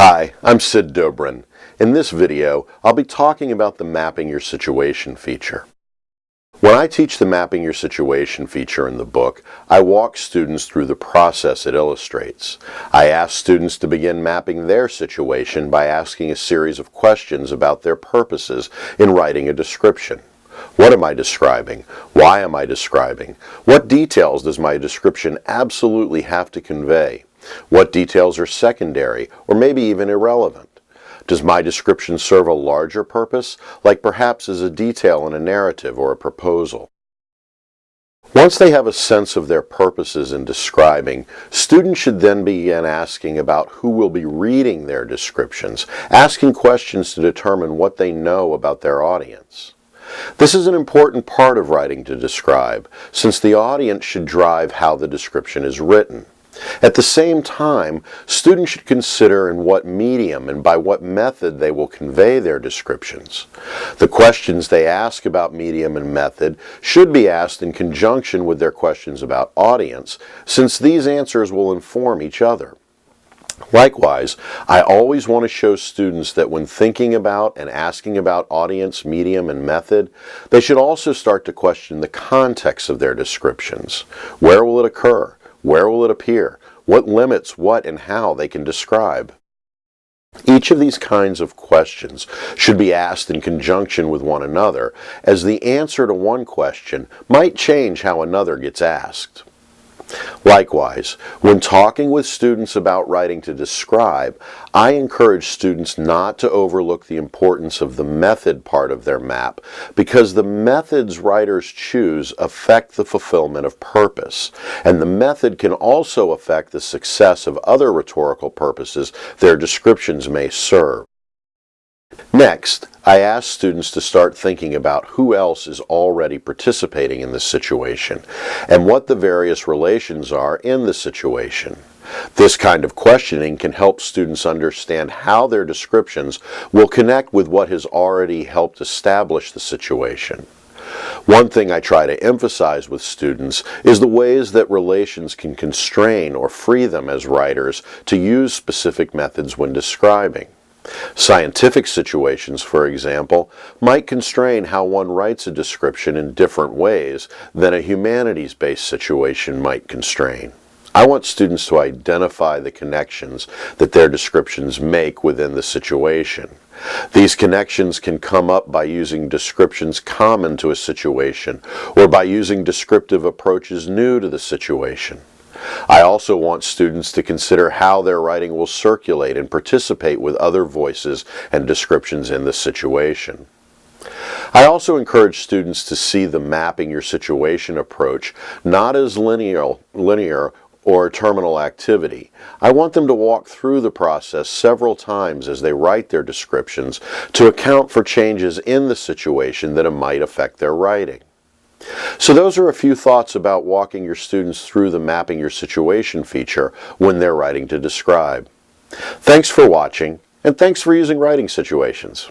Hi, I'm Sid Dobrin. In this video, I'll be talking about the Mapping Your Situation feature. When I teach the Mapping Your Situation feature in the book, I walk students through the process it illustrates. I ask students to begin mapping their situation by asking a series of questions about their purposes in writing a description. What am I describing? Why am I describing? What details does my description absolutely have to convey? What details are secondary or maybe even irrelevant? Does my description serve a larger purpose, like perhaps as a detail in a narrative or a proposal? Once they have a sense of their purposes in describing, students should then begin asking about who will be reading their descriptions, asking questions to determine what they know about their audience. This is an important part of writing to describe, since the audience should drive how the description is written. At the same time, students should consider in what medium and by what method they will convey their descriptions. The questions they ask about medium and method should be asked in conjunction with their questions about audience, since these answers will inform each other. Likewise, I always want to show students that when thinking about and asking about audience, medium, and method, they should also start to question the context of their descriptions. Where will it occur? Where will it appear? What limits what and how they can describe? Each of these kinds of questions should be asked in conjunction with one another, as the answer to one question might change how another gets asked. Likewise, when talking with students about writing to describe, I encourage students not to overlook the importance of the method part of their map, because the methods writers choose affect the fulfillment of purpose, and the method can also affect the success of other rhetorical purposes their descriptions may serve. Next, I ask students to start thinking about who else is already participating in this situation and what the various relations are in the situation. This kind of questioning can help students understand how their descriptions will connect with what has already helped establish the situation. One thing I try to emphasize with students is the ways that relations can constrain or free them as writers to use specific methods when describing. Scientific situations, for example, might constrain how one writes a description in different ways than a humanities-based situation might constrain. I want students to identify the connections that their descriptions make within the situation. These connections can come up by using descriptions common to a situation or by using descriptive approaches new to the situation. I also want students to consider how their writing will circulate and participate with other voices and descriptions in the situation. I also encourage students to see the Mapping Your Situation approach not as linear or terminal activity. I want them to walk through the process several times as they write their descriptions to account for changes in the situation that might affect their writing. So those are a few thoughts about walking your students through the Mapping Your Situation feature when they're writing to describe. Thanks for watching, and thanks for using writing situations.